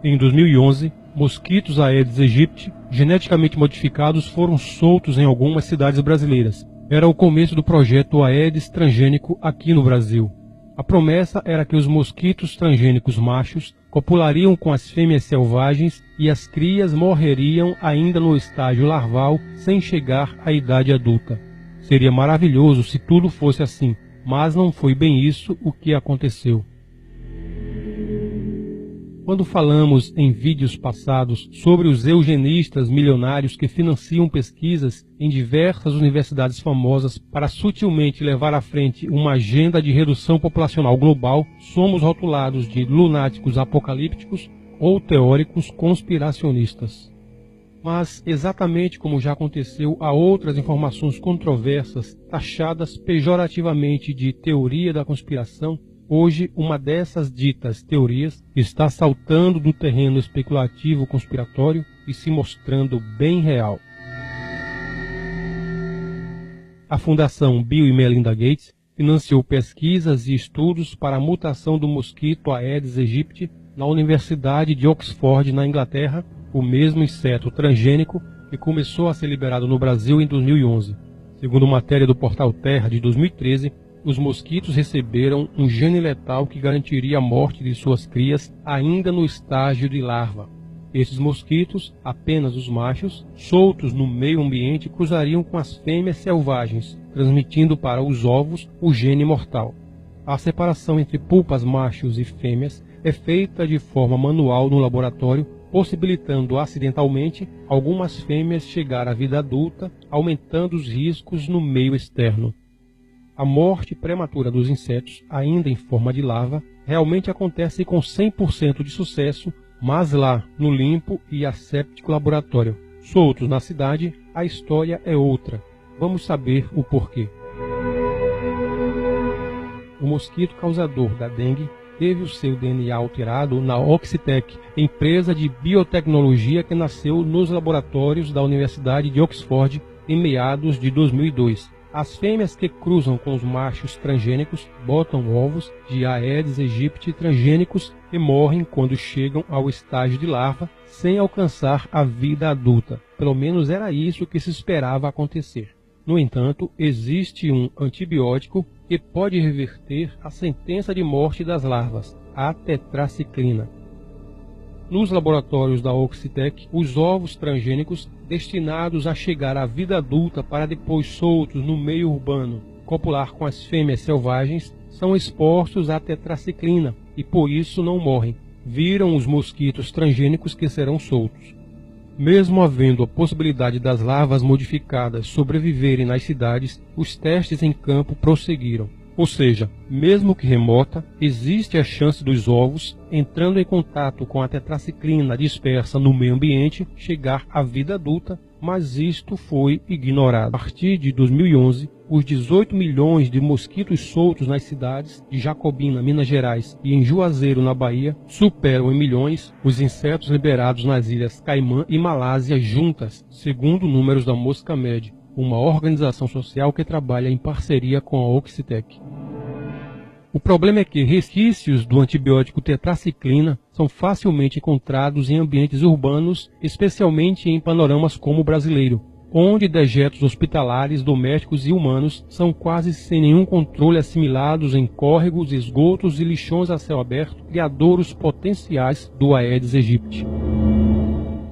Em 2011, mosquitos Aedes aegypti geneticamente modificados foram soltos em algumas cidades brasileiras. Era o começo do projeto Aedes transgênico aqui no Brasil. A promessa era que os mosquitos transgênicos machos copulariam com as fêmeas selvagens e as crias morreriam ainda no estágio larval sem chegar à idade adulta. Seria maravilhoso se tudo fosse assim, mas não foi bem isso o que aconteceu. Quando falamos em vídeos passados sobre os eugenistas milionários que financiam pesquisas em diversas universidades famosas para sutilmente levar à frente uma agenda de redução populacional global, somos rotulados de lunáticos apocalípticos ou teóricos conspiracionistas. Mas, exatamente como já aconteceu a outras informações controversas taxadas pejorativamente de teoria da conspiração, hoje, uma dessas ditas teorias está saltando do terreno especulativo conspiratório e se mostrando bem real. A Fundação Bill e Melinda Gates financiou pesquisas e estudos para a mutação do mosquito Aedes aegypti na Universidade de Oxford, na Inglaterra, o mesmo inseto transgênico que começou a ser liberado no Brasil em 2011. Segundo matéria do portal Terra de 2013, os mosquitos receberam um gene letal que garantiria a morte de suas crias ainda no estágio de larva. Esses mosquitos, apenas os machos, soltos no meio ambiente, cruzariam com as fêmeas selvagens, transmitindo para os ovos o gene mortal. A separação entre pulpas machos e fêmeas é feita de forma manual no laboratório, possibilitando acidentalmente algumas fêmeas chegar à vida adulta, aumentando os riscos no meio externo. A morte prematura dos insetos, ainda em forma de larva, realmente acontece com 100% de sucesso, mas lá, no limpo e asséptico laboratório. Soltos na cidade, a história é outra. Vamos saber o porquê. O mosquito causador da dengue teve o seu DNA alterado na Oxitec, empresa de biotecnologia que nasceu nos laboratórios da Universidade de Oxford em meados de 2002. As fêmeas que cruzam com os machos transgênicos botam ovos de Aedes aegypti transgênicos e morrem quando chegam ao estágio de larva, sem alcançar a vida adulta. Pelo menos era isso que se esperava acontecer. No entanto, existe um antibiótico que pode reverter a sentença de morte das larvas, a tetraciclina. Nos laboratórios da Oxitec, os ovos transgênicos destinados a chegar à vida adulta para depois soltos no meio urbano, copular com as fêmeas selvagens, são expostos à tetraciclina e por isso não morrem. Viram os mosquitos transgênicos que serão soltos. Mesmo havendo a possibilidade das larvas modificadas sobreviverem nas cidades, os testes em campo prosseguiram. Ou seja, mesmo que remota, existe a chance dos ovos, entrando em contato com a tetraciclina dispersa no meio ambiente, chegar à vida adulta, mas isto foi ignorado. A partir de 2011, os 18 milhões de mosquitos soltos nas cidades de Jacobina, Minas Gerais, e em Juazeiro, na Bahia, superam em milhões os insetos liberados nas ilhas Caimã e Malásia juntas, segundo números da Moscamed, uma organização social que trabalha em parceria com a Oxitec. O problema é que resquícios do antibiótico tetraciclina são facilmente encontrados em ambientes urbanos, especialmente em panoramas como o brasileiro, onde dejetos hospitalares, domésticos e humanos são quase sem nenhum controle assimilados em córregos, esgotos e lixões a céu aberto, criadouros potenciais do Aedes aegypti.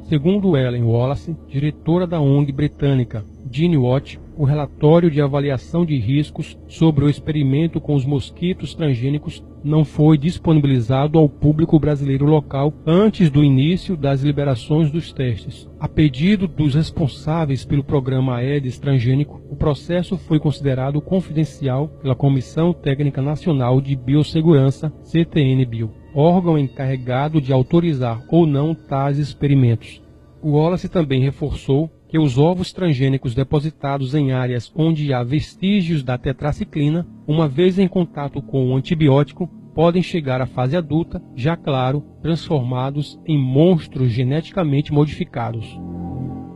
Segundo Ellen Wallace, diretora da ONG britânica GeneWatch, o relatório de avaliação de riscos sobre o experimento com os mosquitos transgênicos não foi disponibilizado ao público brasileiro local antes do início das liberações dos testes. A pedido dos responsáveis pelo programa Aedes transgênico, o processo foi considerado confidencial pela Comissão Técnica Nacional de Biossegurança, CTN-Bio, órgão encarregado de autorizar ou não tais experimentos. O Wallace também reforçou que os ovos transgênicos depositados em áreas onde há vestígios da tetraciclina, uma vez em contato com o antibiótico, podem chegar à fase adulta, já claro, transformados em monstros geneticamente modificados.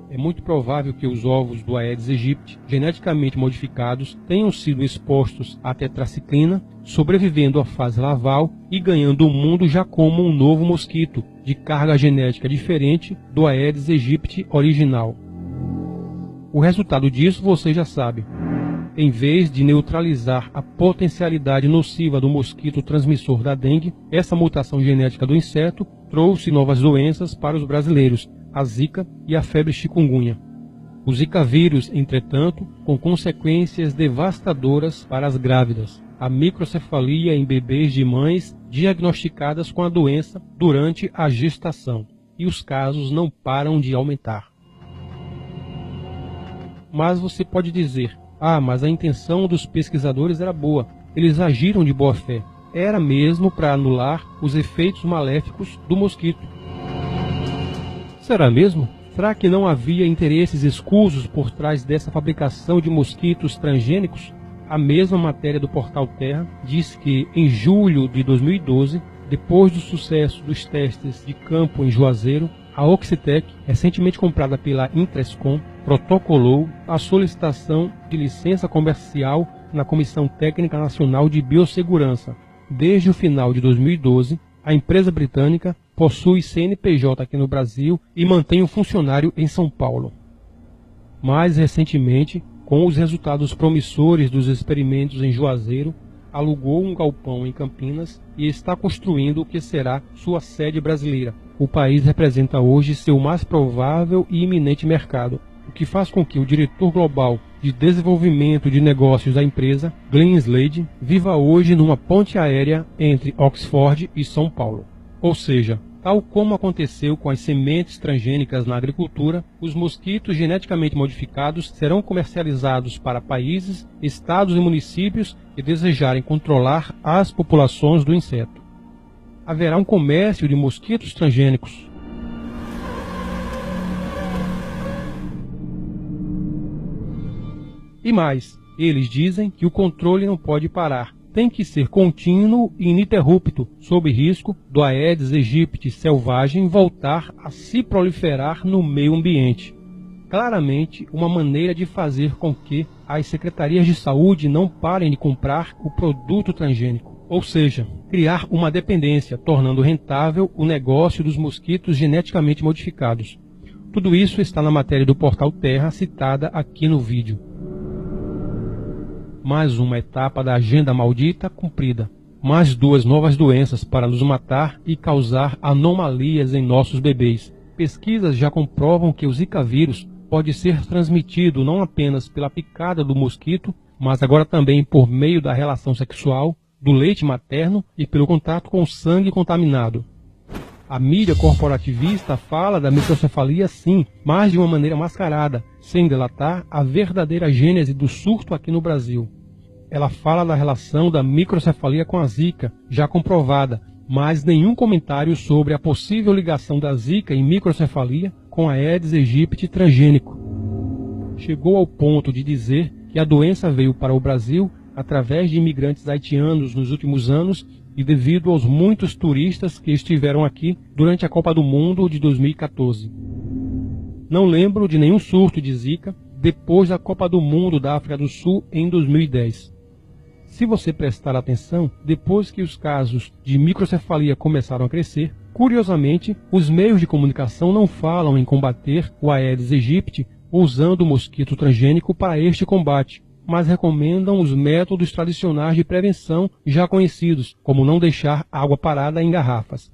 É muito provável que os ovos do Aedes aegypti, geneticamente modificados, tenham sido expostos à tetraciclina, sobrevivendo à fase larval e ganhando o mundo já como um novo mosquito, de carga genética diferente do Aedes aegypti original. O resultado disso você já sabe. Em vez de neutralizar a potencialidade nociva do mosquito transmissor da dengue, essa mutação genética do inseto trouxe novas doenças para os brasileiros, a zika e a febre chikungunya. O zika vírus, entretanto, com consequências devastadoras para as grávidas, a microcefalia em bebês de mães diagnosticadas com a doença durante a gestação, e os casos não param de aumentar. Mas você pode dizer: mas a intenção dos pesquisadores era boa, eles agiram de boa fé. Era mesmo para anular os efeitos maléficos do mosquito. Será mesmo? Será que não havia interesses escusos por trás dessa fabricação de mosquitos transgênicos? A mesma matéria do Portal Terra diz que, em julho de 2012, depois do sucesso dos testes de campo em Juazeiro, a Oxitec, recentemente comprada pela Intrescom, protocolou a solicitação de licença comercial na Comissão Técnica Nacional de Biossegurança. Desde o final de 2012, a empresa britânica possui CNPJ aqui no Brasil e mantém um funcionário em São Paulo. Mais recentemente, com os resultados promissores dos experimentos em Juazeiro, alugou um galpão em Campinas e está construindo o que será sua sede brasileira. O país representa hoje seu mais provável e iminente mercado, o que faz com que o diretor global de desenvolvimento de negócios da empresa, Glenn Slade, viva hoje numa ponte aérea entre Oxford e São Paulo. Ou seja, tal como aconteceu com as sementes transgênicas na agricultura, os mosquitos geneticamente modificados serão comercializados para países, estados e municípios que desejarem controlar as populações do inseto. Haverá um comércio de mosquitos transgênicos. E mais, eles dizem que o controle não pode parar. Tem que ser contínuo e ininterrupto, sob risco do Aedes aegypti selvagem voltar a se proliferar no meio ambiente. Claramente, uma maneira de fazer com que as secretarias de saúde não parem de comprar o produto transgênico. Ou seja, criar uma dependência, tornando rentável o negócio dos mosquitos geneticamente modificados. Tudo isso está na matéria do Portal Terra citada aqui no vídeo. Mais uma etapa da agenda maldita cumprida. Mais 2 novas doenças para nos matar e causar anomalias em nossos bebês. Pesquisas já comprovam que o Zika vírus pode ser transmitido não apenas pela picada do mosquito, mas agora também por meio da relação sexual, do leite materno e pelo contato com o sangue contaminado. A mídia corporativista fala da microcefalia sim, mas de uma maneira mascarada, sem delatar a verdadeira gênese do surto aqui no Brasil. Ela fala da relação da microcefalia com a Zika, já comprovada, mas nenhum comentário sobre a possível ligação da Zika e microcefalia com a Aedes aegypti transgênico. Chegou ao ponto de dizer que a doença veio para o Brasil através de imigrantes haitianos nos últimos anos e devido aos muitos turistas que estiveram aqui durante a Copa do Mundo de 2014. Não lembro de nenhum surto de Zika depois da Copa do Mundo da África do Sul em 2010. Se você prestar atenção, depois que os casos de microcefalia começaram a crescer, curiosamente, os meios de comunicação não falam em combater o Aedes aegypti usando o mosquito transgênico para este combate, mas recomendam os métodos tradicionais de prevenção já conhecidos, como não deixar água parada em garrafas.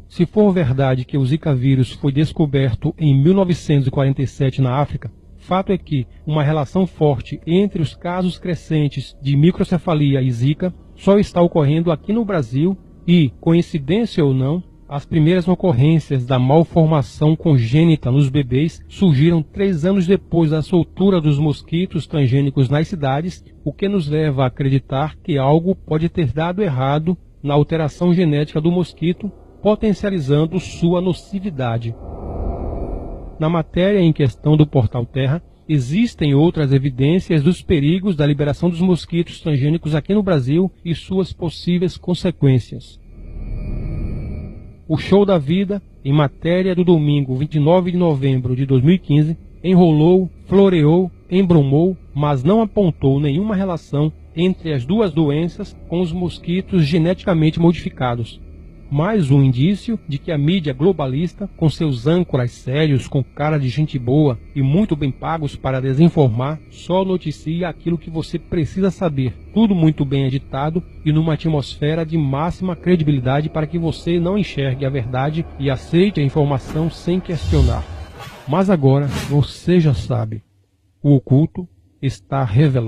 Se for verdade que o Zika vírus foi descoberto em 1947 na África, fato é que uma relação forte entre os casos crescentes de microcefalia e Zika só está ocorrendo aqui no Brasil e, coincidência ou não, as primeiras ocorrências da malformação congênita nos bebês surgiram 3 anos depois da soltura dos mosquitos transgênicos nas cidades, o que nos leva a acreditar que algo pode ter dado errado na alteração genética do mosquito, potencializando sua nocividade. Na matéria em questão do Portal Terra, existem outras evidências dos perigos da liberação dos mosquitos transgênicos aqui no Brasil e suas possíveis consequências. O Show da Vida, em matéria do domingo 29 de novembro de 2015, enrolou, floreou, embromou, mas não apontou nenhuma relação entre as duas doenças com os mosquitos geneticamente modificados. Mais um indício de que a mídia globalista, com seus âncoras sérios, com cara de gente boa e muito bem pagos para desinformar, só noticia aquilo que você precisa saber. Tudo muito bem editado e numa atmosfera de máxima credibilidade para que você não enxergue a verdade e aceite a informação sem questionar. Mas agora você já sabe, o oculto está revelado.